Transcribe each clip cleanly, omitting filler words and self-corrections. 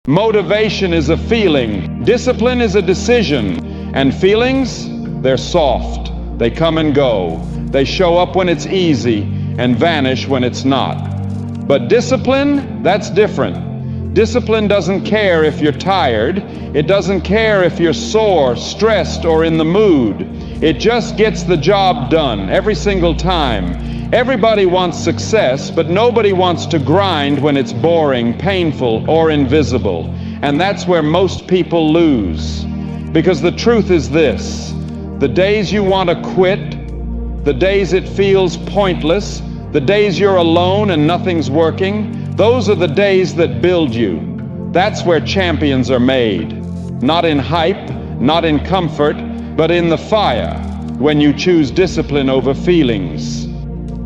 Motivation is a feeling, discipline is a decision, and feelings, they're soft. They come and go. They show up when it's easy and vanish when it's not. But discipline, that's different. Discipline doesn't care if you're tired. It doesn't care if you're sore, stressed, or in the mood. It just gets the job done every single time. Everybody wants success, but nobody wants to grind when it's boring, painful, or invisible. And that's where most people lose. Because the truth is this: the days you want to quit, the days it feels pointless, the days you're alone and nothing's working, those are the days that build you. That's where champions are made. Not in hype, not in comfort, but in the fire, when you choose discipline over feelings.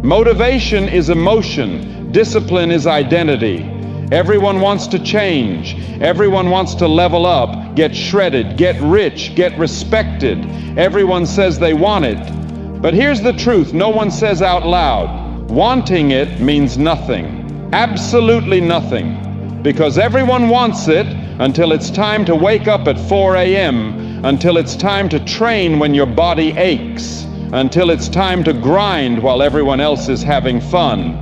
Motivation is emotion. Discipline is identity. Everyone wants to change. Everyone wants to level up, get shredded, get rich, get respected. Everyone says they want it. But here's the truth no one says out loud. Wanting it means nothing. Absolutely nothing. Because everyone wants it until it's time to wake up at 4 a.m., until it's time to train when your body aches, until it's time to grind while everyone else is having fun.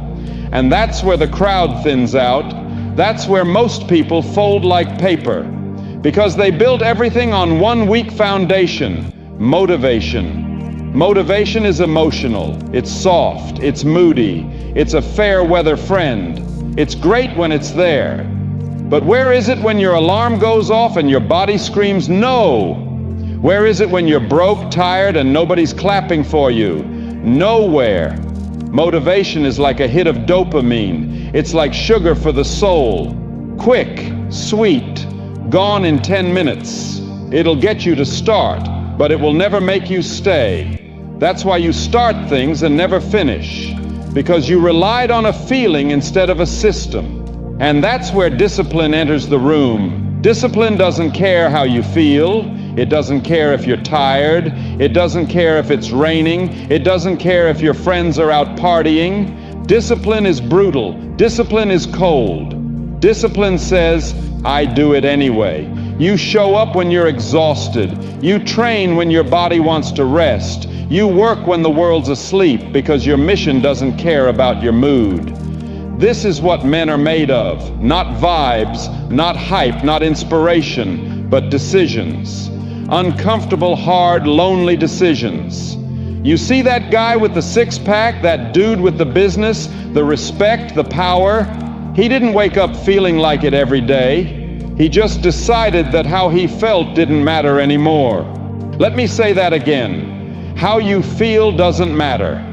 And that's where the crowd thins out. That's where most people fold like paper, because they built everything on one weak foundation: motivation. Motivation is emotional. It's soft. It's moody. It's a fair weather friend. It's great when it's there. But where is it when your alarm goes off and your body screams no? Where is it when you're broke, tired, and nobody's clapping for you? Nowhere. Motivation is like a hit of dopamine. It's like sugar for the soul. Quick, sweet, gone in 10 minutes. It'll get you to start, but it will never make you stay. That's why you start things and never finish, because you relied on a feeling instead of a system. And that's where discipline enters the room. Discipline doesn't care how you feel. It doesn't care if you're tired. It doesn't care if it's raining. It doesn't care if your friends are out partying. Discipline is brutal. Discipline is cold. Discipline says, I do it anyway. You show up when you're exhausted. You train when your body wants to rest. You work when the world's asleep, because your mission doesn't care about your mood. This is what men are made of. Not vibes, not hype, not inspiration, but decisions. Uncomfortable, hard, lonely decisions. You see that guy with the six-pack, that dude with the business, the respect, the power? He didn't wake up feeling like it every day. He just decided that how he felt didn't matter anymore. Let me say that again. How you feel doesn't matter.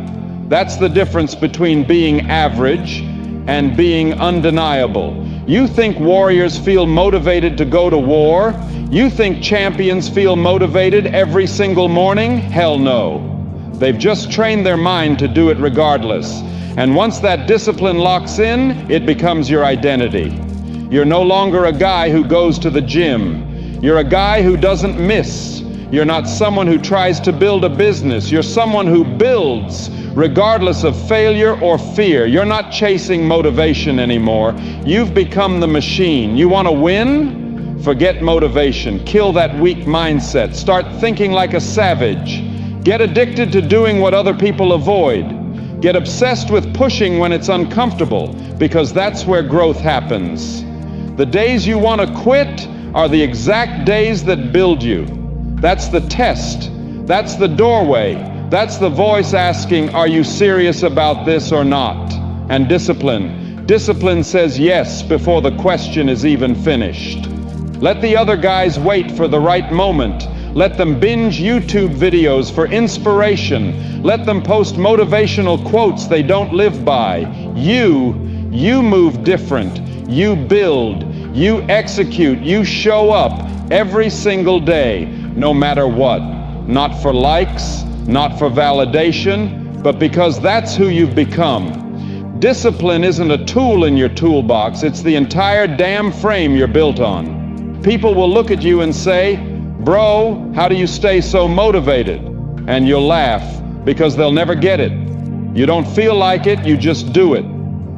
That's the difference between being average and being undeniable. You think warriors feel motivated to go to war? You think champions feel motivated every single morning? Hell no. They've just trained their mind to do it regardless. And once that discipline locks in, it becomes your identity. You're no longer a guy who goes to the gym. You're a guy who doesn't miss. You're not someone who tries to build a business. You're someone who builds, regardless of failure or fear. You're not chasing motivation anymore. You've become the machine. You want to win? Forget motivation. Kill that weak mindset. Start thinking like a savage. Get addicted to doing what other people avoid. Get obsessed with pushing when it's uncomfortable, because that's where growth happens. The days you want to quit are the exact days that build you. That's the test. That's the doorway. That's the voice asking, are you serious about this or not? And discipline. Discipline says yes before the question is even finished. Let the other guys wait for the right moment. Let them binge YouTube videos for inspiration. Let them post motivational quotes they don't live by. You move different. You build. You execute. You show up every single day, no matter what. Not for likes, not for validation, but because that's who you've become. Discipline isn't a tool in your toolbox. It's the entire damn frame you're built on. People will look at you and say, bro, how do you stay so motivated? And you'll laugh, because they'll never get it. You don't feel like it, you just do it.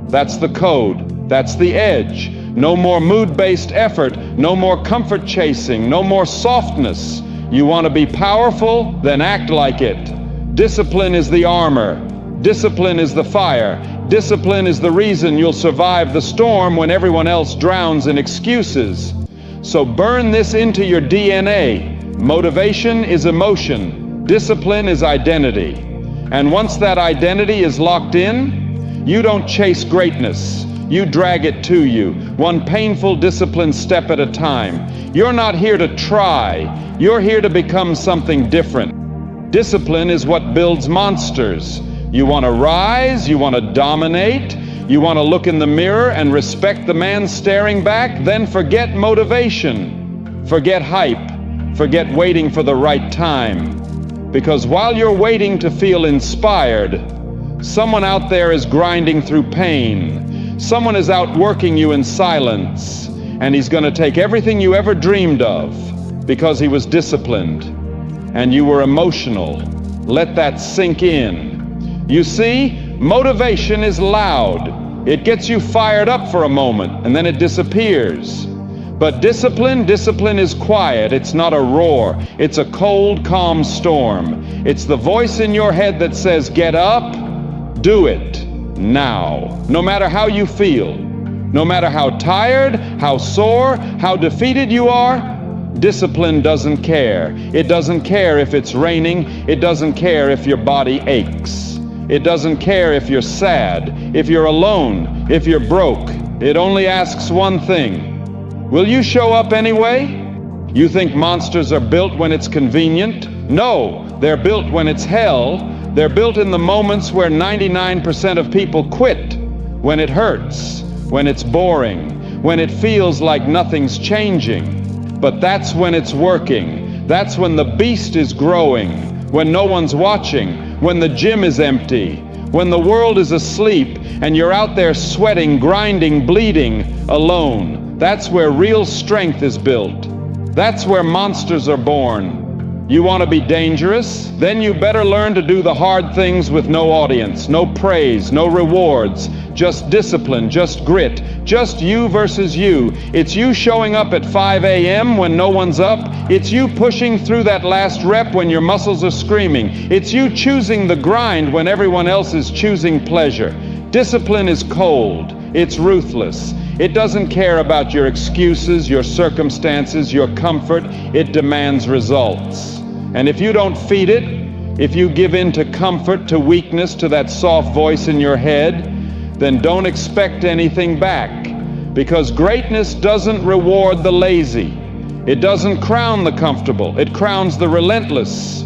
That's the code. That's the edge. No more mood-based effort, no more comfort chasing, no more softness. You want to be powerful? Then act like it. Discipline is the armor. Discipline is the fire. Discipline is the reason you'll survive the storm when everyone else drowns in excuses. So burn this into your DNA. Motivation is emotion. Discipline is identity. And once that identity is locked in, you don't chase greatness. You drag it to you, one painful disciplined step at a time. You're not here to try. You're here to become something different. Discipline is what builds monsters. You want to rise, you want to dominate, you want to look in the mirror and respect the man staring back, then forget motivation, forget hype, forget waiting for the right time. Because while you're waiting to feel inspired, someone out there is grinding through pain. Someone is outworking you in silence, and he's going to take everything you ever dreamed of because he was disciplined and you were emotional. Let that sink in. You see, motivation is loud. It gets you fired up for a moment and then it disappears. But discipline is quiet. It's not a roar. It's a cold, calm storm. It's the voice in your head that says, get up, do it now. No matter how you feel, no matter how tired, how sore, how defeated you are, discipline doesn't care. It doesn't care if it's raining. It doesn't care if your body aches. It doesn't care if you're sad, if you're alone, if you're broke. It only asks one thing. Will you show up anyway? You think monsters are built when it's convenient? No, they're built when it's hell. They're built in the moments where 99% of people quit, when it hurts, when it's boring, when it feels like nothing's changing. But that's when it's working. That's when the beast is growing, when no one's watching, when the gym is empty, when the world is asleep and you're out there sweating, grinding, bleeding, alone. That's where real strength is built. That's where monsters are born. You want to be dangerous? Then you better learn to do the hard things with no audience, no praise, no rewards, just discipline, just grit, just you versus you. It's you showing up at 5 a.m. when no one's up. It's you pushing through that last rep when your muscles are screaming. It's you choosing the grind when everyone else is choosing pleasure. Discipline is cold. It's ruthless. It doesn't care about your excuses, your circumstances, your comfort. It demands results. And if you don't feed it, if you give in to comfort, to weakness, to that soft voice in your head, then don't expect anything back. Because greatness doesn't reward the lazy. It doesn't crown the comfortable. It crowns the relentless.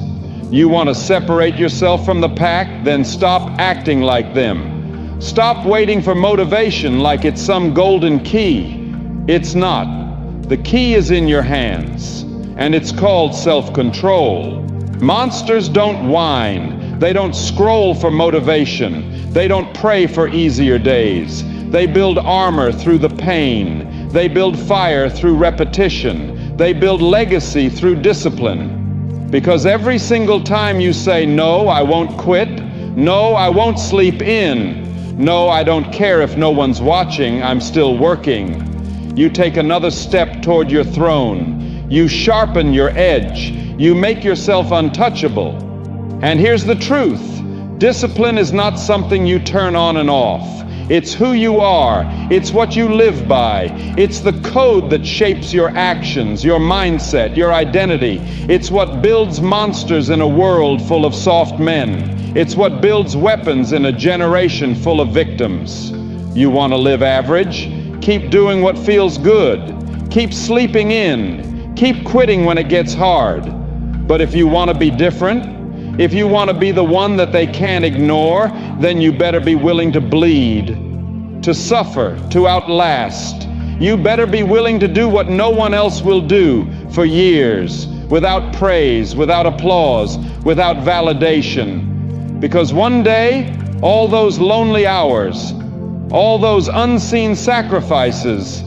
You want to separate yourself from the pack? Then stop acting like them. Stop waiting for motivation like it's some golden key. It's not. The key is in your hands, and it's called self-control. Monsters don't whine. They don't scroll for motivation. They don't pray for easier days. They build armor through the pain. They build fire through repetition. They build legacy through discipline. Because every single time you say, no, I won't quit. No, I won't sleep in. No, I don't care if no one's watching, I'm still working. You take another step toward your throne. You sharpen your edge. You make yourself untouchable. And here's the truth. Discipline is not something you turn on and off. It's who you are. It's what you live by. It's the code that shapes your actions, your mindset, your identity. It's what builds monsters in a world full of soft men. It's what builds weapons in a generation full of victims. You want to live average? Keep doing what feels good. Keep sleeping in. Keep quitting when it gets hard. But if you want to be different, if you want to be the one that they can't ignore, then you better be willing to bleed, to suffer, to outlast. You better be willing to do what no one else will do for years, without praise, without applause, without validation. Because one day, all those lonely hours, all those unseen sacrifices,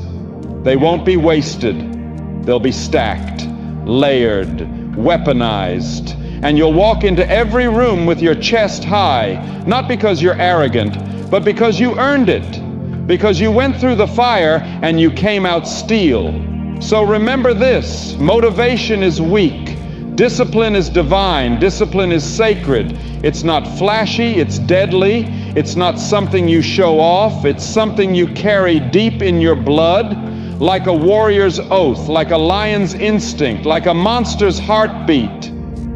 they won't be wasted. They'll be stacked, layered, weaponized. And you'll walk into every room with your chest high, not because you're arrogant, but because you earned it. because you went through the fire and you came out steel. So remember this: motivation is weak. Discipline is divine. Discipline is sacred. It's not flashy, it's deadly. It's not something you show off. It's something you carry deep in your blood, like a warrior's oath, like a lion's instinct, like a monster's heartbeat.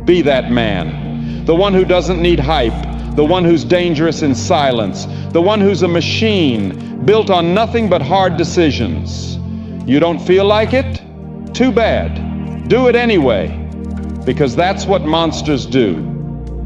Be that man. The one who doesn't need hype, the one who's dangerous in silence, the one who's a machine built on nothing but hard decisions. You don't feel like it? Too bad. Do it anyway, because that's what monsters do.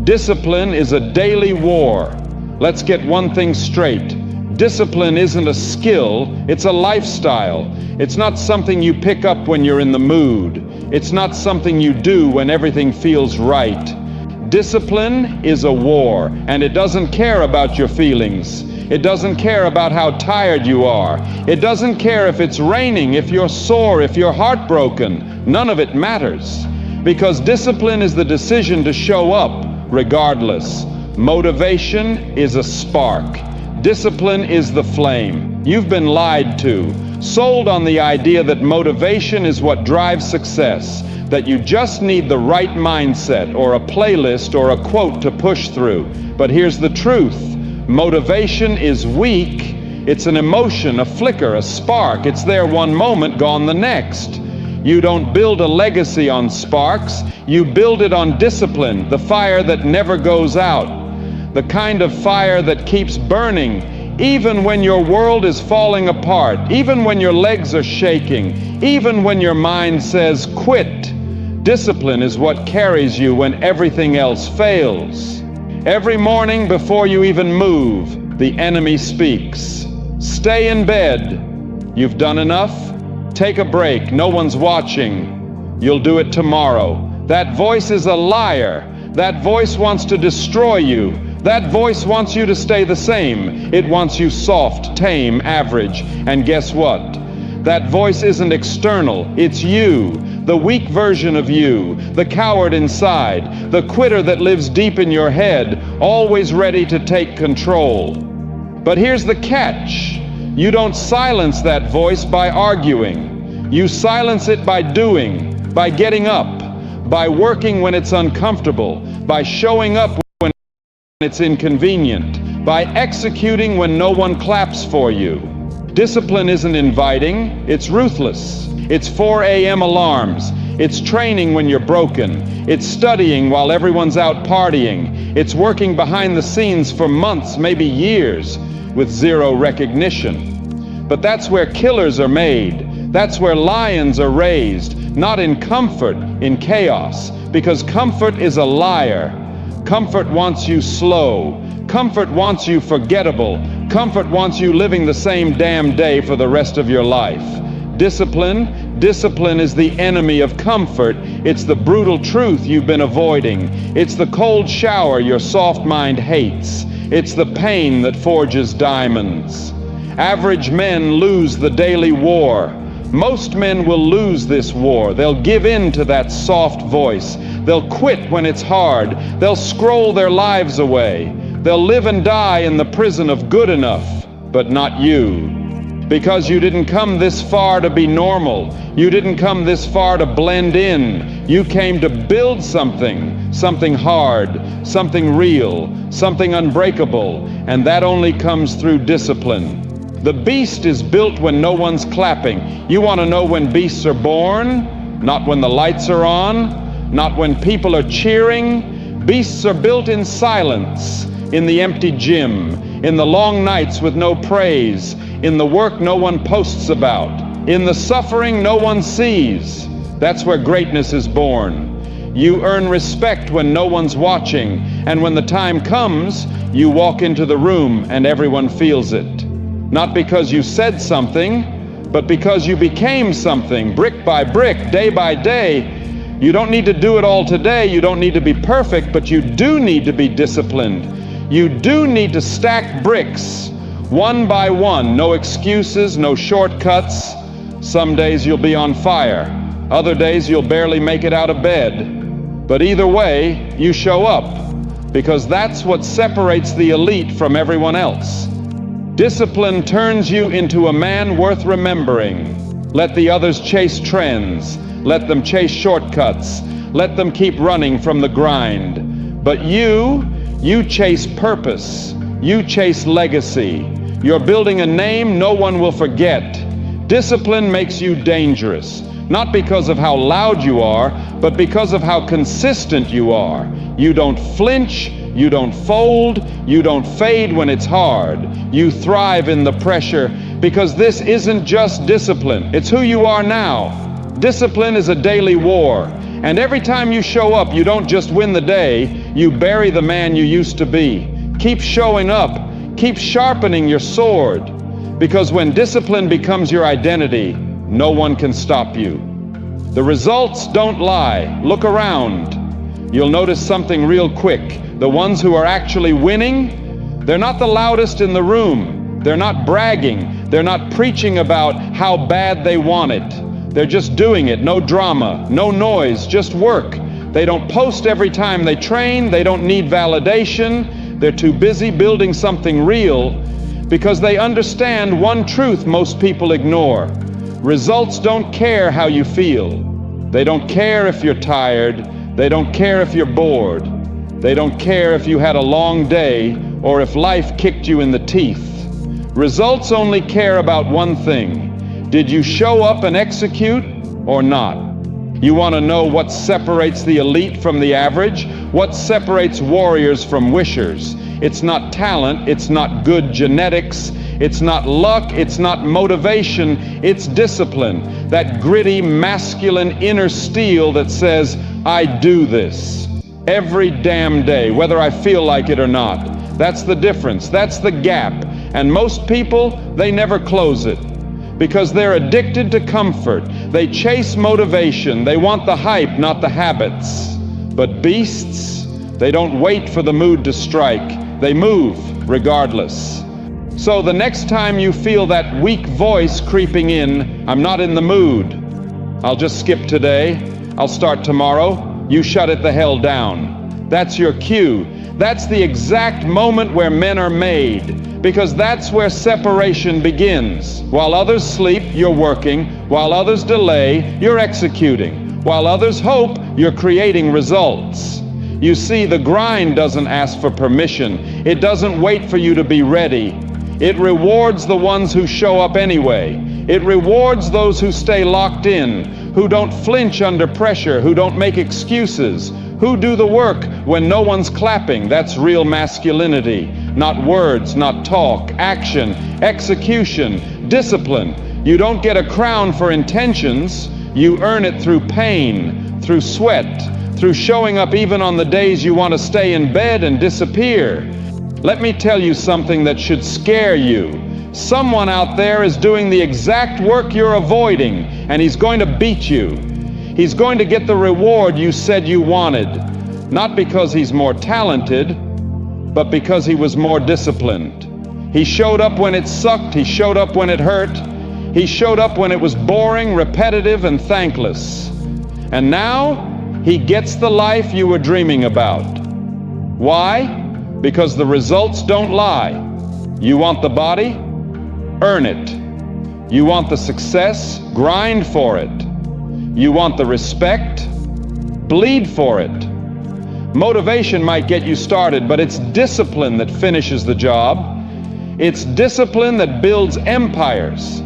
Discipline is a daily war. Let's get one thing straight. Discipline isn't a skill, it's a lifestyle. It's not something you pick up when you're in the mood. It's not something you do when everything feels right. Discipline is a war, and it doesn't care about your feelings. It doesn't care about how tired you are. It doesn't care if it's raining, if you're sore, if you're heartbroken. None of it matters. Because discipline is the decision to show up regardless. Motivation is a spark. Discipline is the flame. You've been lied to, sold on the idea that motivation is what drives success, that you just need the right mindset or a playlist or a quote to push through. But here's the truth. Motivation is weak. It's an emotion, a flicker, a spark. It's there one moment, gone the next. You don't build a legacy on sparks. You build it on discipline, the fire that never goes out, the kind of fire that keeps burning even when your world is falling apart, even when your legs are shaking, even when your mind says quit. Discipline is what carries you when everything else fails. Every morning before you even move, the enemy speaks. Stay in bed. You've done enough? Take a break. No one's watching. You'll do it tomorrow. That voice is a liar. That voice wants to destroy you. That voice wants you to stay the same. It wants you soft, tame, average. And guess what? That voice isn't external. It's you, the weak version of you, the coward inside, the quitter that lives deep in your head, always ready to take control. But here's the catch. You don't silence that voice by arguing. You silence it by doing, by getting up, by working when it's uncomfortable, by showing up when it's inconvenient, by executing when no one claps for you. Discipline isn't inviting, it's ruthless. It's 4 a.m. alarms. It's training when you're broken. It's studying while everyone's out partying. It's working behind the scenes for months, maybe years, with zero recognition. But that's where killers are made. That's where lions are raised, not in comfort, in chaos, because comfort is a liar. Comfort wants you slow. Comfort wants you forgettable. Comfort wants you living the same damn day for the rest of your life. Discipline is the enemy of comfort. It's the brutal truth you've been avoiding. It's the cold shower your soft mind hates. It's the pain that forges diamonds. Average men lose the daily war. Most men will lose this war. They'll give in to that soft voice. They'll quit when it's hard. They'll scroll their lives away. They'll live and die in the prison of good enough, but not you. Because you didn't come this far to be normal. You didn't come this far to blend in. You came to build something, something hard, something real, something unbreakable, and that only comes through discipline. The beast is built when no one's clapping. You want to know when beasts are born? Not when the lights are on, not when people are cheering. Beasts are built in silence, in the empty gym, in the long nights with no praise, in the work no one posts about, in the suffering no one sees. That's where greatness is born. You earn respect when no one's watching, and when the time comes, you walk into the room and everyone feels it. Not because you said something, but because you became something, brick by brick, day by day. You don't need to do it all today. You don't need to be perfect, but you do need to be disciplined. You do need to stack bricks, one by one. No excuses, no shortcuts. Some days you'll be on fire. Other days you'll barely make it out of bed. But either way, you show up, because that's what separates the elite from everyone else. Discipline turns you into a man worth remembering. Let the others chase trends. Let them chase shortcuts. Let them keep running from the grind. But you chase purpose. You chase legacy. You're building a name no one will forget. Discipline makes you dangerous, not because of how loud you are, but because of how consistent you are. You don't flinch, you don't fold, you don't fade when it's hard. You thrive in the pressure because this isn't just discipline, it's who you are now. Discipline is a daily war, and every time you show up, you don't just win the day, you bury the man you used to be. Keep showing up, keep sharpening your sword, because when discipline becomes your identity, no one can stop you. The results don't lie. Look around. You'll notice something real quick. The ones who are actually winning, they're not the loudest in the room. They're not bragging. They're not preaching about how bad they want it. They're just doing it. No drama, no noise, just work. They don't post every time they train. They don't need validation. They're too busy building something real because they understand one truth most people ignore. Results don't care how you feel. They don't care if you're tired. They don't care if you're bored. They don't care if you had a long day or if life kicked you in the teeth. Results only care about one thing. Did you show up and execute or not? You want to know what separates the elite from the average? What separates warriors from wishers? It's not talent, it's not good genetics, it's not luck, it's not motivation, it's discipline. That gritty, masculine inner steel that says, I do this every damn day, whether I feel like it or not. That's the difference, that's the gap. And most people, they never close it because they're addicted to comfort. They chase motivation, they want the hype, not the habits. But beasts, they don't wait for the mood to strike. They move regardless. So the next time you feel that weak voice creeping in, I'm not in the mood, I'll just skip today, I'll start tomorrow, you shut it the hell down. That's your cue. That's the exact moment where men are made, because that's where separation begins. While others sleep, you're working. While others delay, you're executing. While others hope, you're creating results. You see, the grind doesn't ask for permission. It doesn't wait for you to be ready. It rewards the ones who show up anyway. It rewards those who stay locked in, who don't flinch under pressure, who don't make excuses, who do the work when no one's clapping. That's real masculinity. Not words, not talk, action, execution, discipline. You don't get a crown for intentions. You earn it through pain, through sweat, through showing up even on the days you want to stay in bed and disappear. Let me tell you something that should scare you. Someone out there is doing the exact work you're avoiding, and he's going to beat you. He's going to get the reward you said you wanted, not because he's more talented, but because he was more disciplined. He showed up when it sucked. He showed up when it hurt. He showed up when it was boring, repetitive, and thankless. And now, he gets the life you were dreaming about. Why? Because the results don't lie. You want the body? Earn it. You want the success? Grind for it. You want the respect? Bleed for it. Motivation might get you started, but it's discipline that finishes the job. It's discipline that builds empires.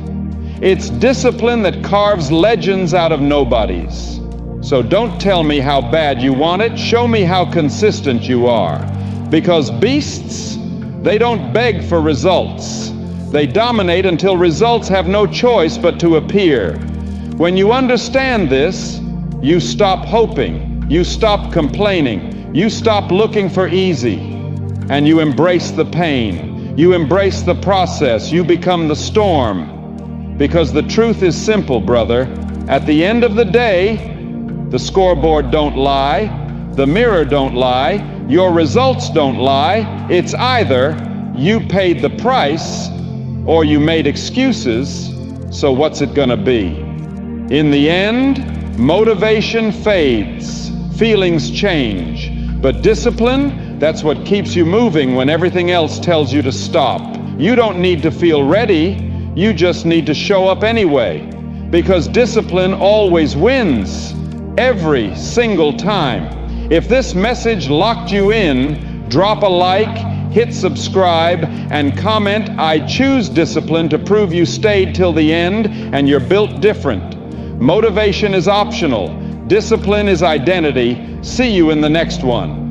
It's discipline that carves legends out of nobodies. So don't tell me how bad you want it. Show me how consistent you are. Because beasts, they don't beg for results. They dominate until results have no choice but to appear. When you understand this, you stop hoping, you stop complaining, you stop looking for easy, and you embrace the pain. You embrace the process. You become the storm. Because the truth is simple, brother. At the end of the day, the scoreboard don't lie, the mirror don't lie, your results don't lie. It's either you paid the price or you made excuses, so what's it gonna be? In the end, motivation fades, feelings change, but discipline, that's what keeps you moving when everything else tells you to stop. You don't need to feel ready. You just need to show up anyway. Because discipline always wins, every single time. If this message locked you in, drop a like, hit subscribe, and comment, "I choose discipline," to prove you stayed till the end and you're built different. Motivation is optional. Discipline is identity. See you in the next one.